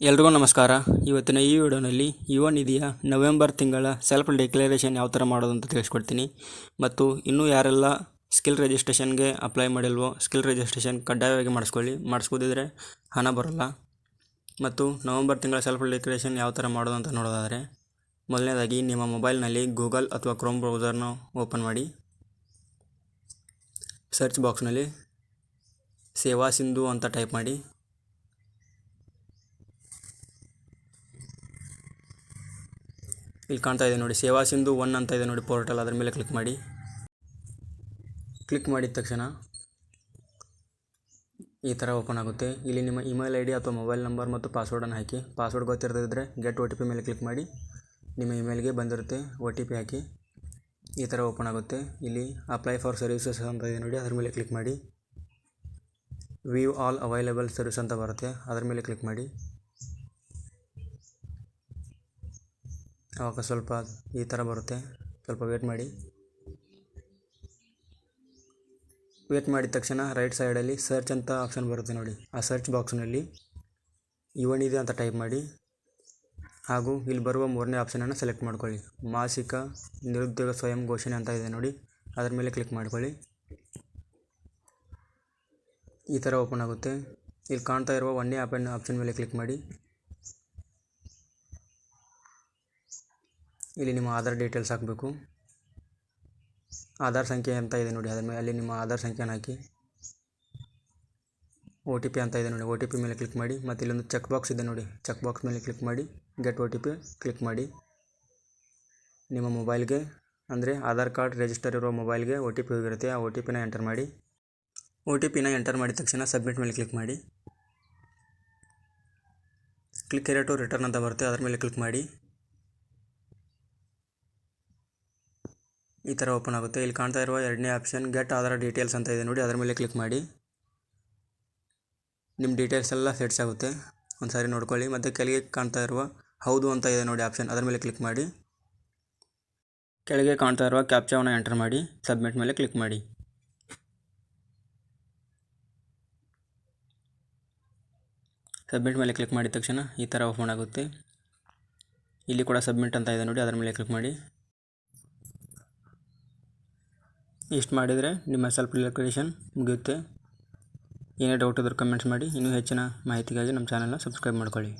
ಎಲ್ರಿಗೂ ನಮಸ್ಕಾರ. ಇವತ್ತಿನ ಈ ವಿಡಿಯೋನಲ್ಲಿ ಯುವ ನಿಧಿಯ ನವೆಂಬರ್ ತಿಂಗಳ ಸೆಲ್ಫ್ ಡಿಕ್ಲರೇಷನ್ ಯಾವ ಥರ ಮಾಡೋದು ಅಂತ ತಿಳಿಸ್ಕೊಡ್ತೀನಿ. ಮತ್ತು ಇನ್ನೂ ಯಾರೆಲ್ಲ ಸ್ಕಿಲ್ ರಿಜಿಸ್ಟ್ರೇಷನ್ಗೆ ಅಪ್ಲೈ ಮಾಡಿಲ್ವೋ ಸ್ಕಿಲ್ ರಿಜಿಸ್ಟ್ರೇಷನ್ ಕಡ್ಡಾಯವಾಗಿ ಮಾಡಿಸ್ಕೋದಿದ್ರೆ ಹಣ ಬರೋಲ್ಲ. ಮತ್ತು ನವೆಂಬರ್ ತಿಂಗಳ ಸೆಲ್ಫ್ ಡಿಕ್ಲರೇಷನ್ ಯಾವ ಥರ ಮಾಡೋದು ಅಂತ ನೋಡೋದಾದರೆ, ಮೊದಲನೇದಾಗಿ ನಿಮ್ಮ ಮೊಬೈಲ್ನಲ್ಲಿ ಗೂಗಲ್ ಅಥವಾ ಕ್ರೋಮ್ ಬ್ರೌಸರ್ನ ಓಪನ್ ಮಾಡಿ. ಸರ್ಚ್ ಬಾಕ್ಸ್ನಲ್ಲಿ ಸೇವಾ ಸಿಂಧು ಅಂತ ಟೈಪ್ ಮಾಡಿ. ಇಲ್ಲಿ ಕಾಣ್ತಾ ಇದೆ ನೋಡಿ, ಸೇವಾ ಸಿಂಧು 1 ಅಂತ ಇದೆ ನೋಡಿ ಪೋರ್ಟಲ್, ಅದರ ಮೇಲೆ ಕ್ಲಿಕ್ ಮಾಡಿ. ಕ್ಲಿಕ್ ಮಾಡಿದ ತಕ್ಷಣ ಈ ಥರ ಓಪನ್ ಆಗುತ್ತೆ. ಇಲ್ಲಿ ನಿಮ್ಮ ಇಮೇಲ್ ID ಅಥವಾ ಮೊಬೈಲ್ ನಂಬರ್ ಮತ್ತು ಪಾಸ್ವರ್ಡನ್ನು ಹಾಕಿ. ಪಾಸ್ವರ್ಡ್ ಗೊತ್ತಿರದಿದ್ದರೆ ಗೆಟ್ OTP ಮೇಲೆ ಕ್ಲಿಕ್ ಮಾಡಿ. ನಿಮ್ಮ ಇಮೇಲ್ಗೆ ಬಂದಿರುತ್ತೆ, OTP ಹಾಕಿ. ಈ ಥರ ಓಪನ್ ಆಗುತ್ತೆ. ಇಲ್ಲಿ ಅಪ್ಲೈ ಫಾರ್ ಸರ್ವಿಸಸ್ ಅಂತ ಇದೆ ನೋಡಿ, ಅದರ ಮೇಲೆ ಕ್ಲಿಕ್ ಮಾಡಿ. ವ್ಯೂ ಆಲ್ ಅವೈಲೇಬಲ್ ಸರ್ವಿಸ್ ಅಂತ ಬರುತ್ತೆ, ಅದರ ಮೇಲೆ ಕ್ಲಿಕ್ ಮಾಡಿ. ಆವಾಗ ಸ್ವಲ್ಪ ಈ ಥರ ಬರುತ್ತೆ, ಸ್ವಲ್ಪ ವೇಟ್ ಮಾಡಿ. ವೇಟ್ ಮಾಡಿದ ತಕ್ಷಣ ರೈಟ್ ಸೈಡಲ್ಲಿ ಸರ್ಚ್ ಅಂತ ಆಪ್ಷನ್ ಬರುತ್ತೆ ನೋಡಿ, ಆ ಸರ್ಚ್ ಬಾಕ್ಸ್ನಲ್ಲಿ ಯುವ ನಿಧಿ ಅಂತ ಟೈಪ್ ಮಾಡಿ. ಹಾಗೂ ಇಲ್ಲಿ ಬರುವ 3ನೇ ಆಪ್ಷನನ್ನು ಸೆಲೆಕ್ಟ್ ಮಾಡ್ಕೊಳ್ಳಿ. ಮಾಸಿಕ ನಿರುದ್ಯೋಗ ಸ್ವಯಂ ಘೋಷಣೆ ಅಂತ ಇದೆ ನೋಡಿ, ಅದರ ಮೇಲೆ ಕ್ಲಿಕ್ ಮಾಡ್ಕೊಳ್ಳಿ. ಈ ಥರ ಓಪನ್ ಆಗುತ್ತೆ. ಇಲ್ಲಿ ಕಾಣ್ತಾ ಇರುವ 1ನೇ ಆಪ್ಷನ್ ಮೇಲೆ ಕ್ಲಿಕ್ ಮಾಡಿ. ಇಲ್ಲಿ ನಿಮ್ಮ ಆಧಾರ್ ಡೀಟೇಲ್ಸ್ ಹಾಕಬೇಕು. ಆಧಾರ್ ಸಂಖ್ಯೆ ಅಂತ ಇದೆ ನೋಡಿ, ಅದರ ಮೇಲೆ ಅಲ್ಲಿ ನಿಮ್ಮ ಆಧಾರ್ ಸಂಖ್ಯೆನ ಹಾಕಿ. OTP ಅಂತ ಇದೆ ನೋಡಿ, OTP ಮೇಲೆ ಕ್ಲಿಕ್ ಮಾಡಿ. ಮತ್ತು ಇಲ್ಲೊಂದು ಚೆಕ್ ಬಾಕ್ಸ್ ಇದೆ ನೋಡಿ, ಚೆಕ್ ಬಾಕ್ಸ್ ಮೇಲೆ ಕ್ಲಿಕ್ ಮಾಡಿ. ಗೆಟ್ OTP ಕ್ಲಿಕ್ ಮಾಡಿ. ನಿಮ್ಮ ಮೊಬೈಲ್ಗೆ ಅಂದರೆ ಆಧಾರ್ ಕಾರ್ಡ್ ರಿಜಿಸ್ಟರ್ ಇರುವ ಮೊಬೈಲ್ಗೆ OTP ಹೋಗಿರುತ್ತೆ, ಆ OTPನ ಎಂಟರ್ ಮಾಡಿ. OTPನ ಎಂಟರ್ ಮಾಡಿದ ತಕ್ಷಣ ಸಬ್ಮಿಟ್ ಮೇಲೆ ಕ್ಲಿಕ್ ಮಾಡಿ. ಕ್ಲಿಕ್ ಹಿಯರ್ ಟು ರಿಟರ್ನ್ ಅಂತ ಬರುತ್ತೆ, ಅದರ ಮೇಲೆ ಕ್ಲಿಕ್ ಮಾಡಿ. ಈ ಥರ ಓಪನ್ ಆಗುತ್ತೆ. ಇಲ್ಲಿ ಕಾಣ್ತಾ ಇರುವ 2ನೇ ಆಪ್ಷನ್ ಗೆಟ್ ಆಧಾರ್ ಡೀಟೇಲ್ಸ್ ಅಂತ ಇದೆ ನೋಡಿ, ಅದರ ಮೇಲೆ ಕ್ಲಿಕ್ ಮಾಡಿ. ನಿಮ್ಮ ಡೀಟೇಲ್ಸ್ ಎಲ್ಲ ಸೆಟ್ಸ್ ಆಗುತ್ತೆ, ಒಂದು ಸಾರಿ ನೋಡ್ಕೊಳ್ಳಿ. ಮತ್ತು ಕೆಳಗೆ ಕಾಣ್ತಾ ಇರುವ ಹೌದು ಅಂತ ಇದೆ ನೋಡಿ ಆಪ್ಷನ್, ಅದರ ಮೇಲೆ ಕ್ಲಿಕ್ ಮಾಡಿ. ಕೆಳಗೆ ಕಾಣ್ತಾ ಇರುವ ಕ್ಯಾಪ್ಚಾವನ್ನು ಎಂಟರ್ ಮಾಡಿ, ಸಬ್ಮಿಟ್ ಮೇಲೆ ಕ್ಲಿಕ್ ಮಾಡಿ. ಸಬ್ಮಿಟ್ ಮೇಲೆ ಕ್ಲಿಕ್ ಮಾಡಿದ ತಕ್ಷಣ ಈ ಥರ ಓಪನ್ ಆಗುತ್ತೆ. ಇಲ್ಲಿ ಕೂಡ ಸಬ್ಮಿಟ್ ಅಂತ ಇದೆ ನೋಡಿ, ಅದರ ಮೇಲೆ ಕ್ಲಿಕ್ ಮಾಡಿ. ಇಷ್ಟು ಮಾಡಿದರೆ ನಿಮ್ಮ ಸೆಲ್ಫ್ ಡಿಕ್ಲರೇಷನ್ ಮುಗಿಯುತ್ತೆ. ಏನೇ ಡೌಟ್ ಇದ್ದರೂ ಕಮೆಂಟ್ಸ್ ಮಾಡಿ. ಇನ್ನೂ ಹೆಚ್ಚಿನ ಮಾಹಿತಿಗಾಗಿ ನಮ್ಮ ಚಾನಲ್ನ ಸಬ್ಸ್ಕ್ರೈಬ್ ಮಾಡ್ಕೊಳ್ಳಿ.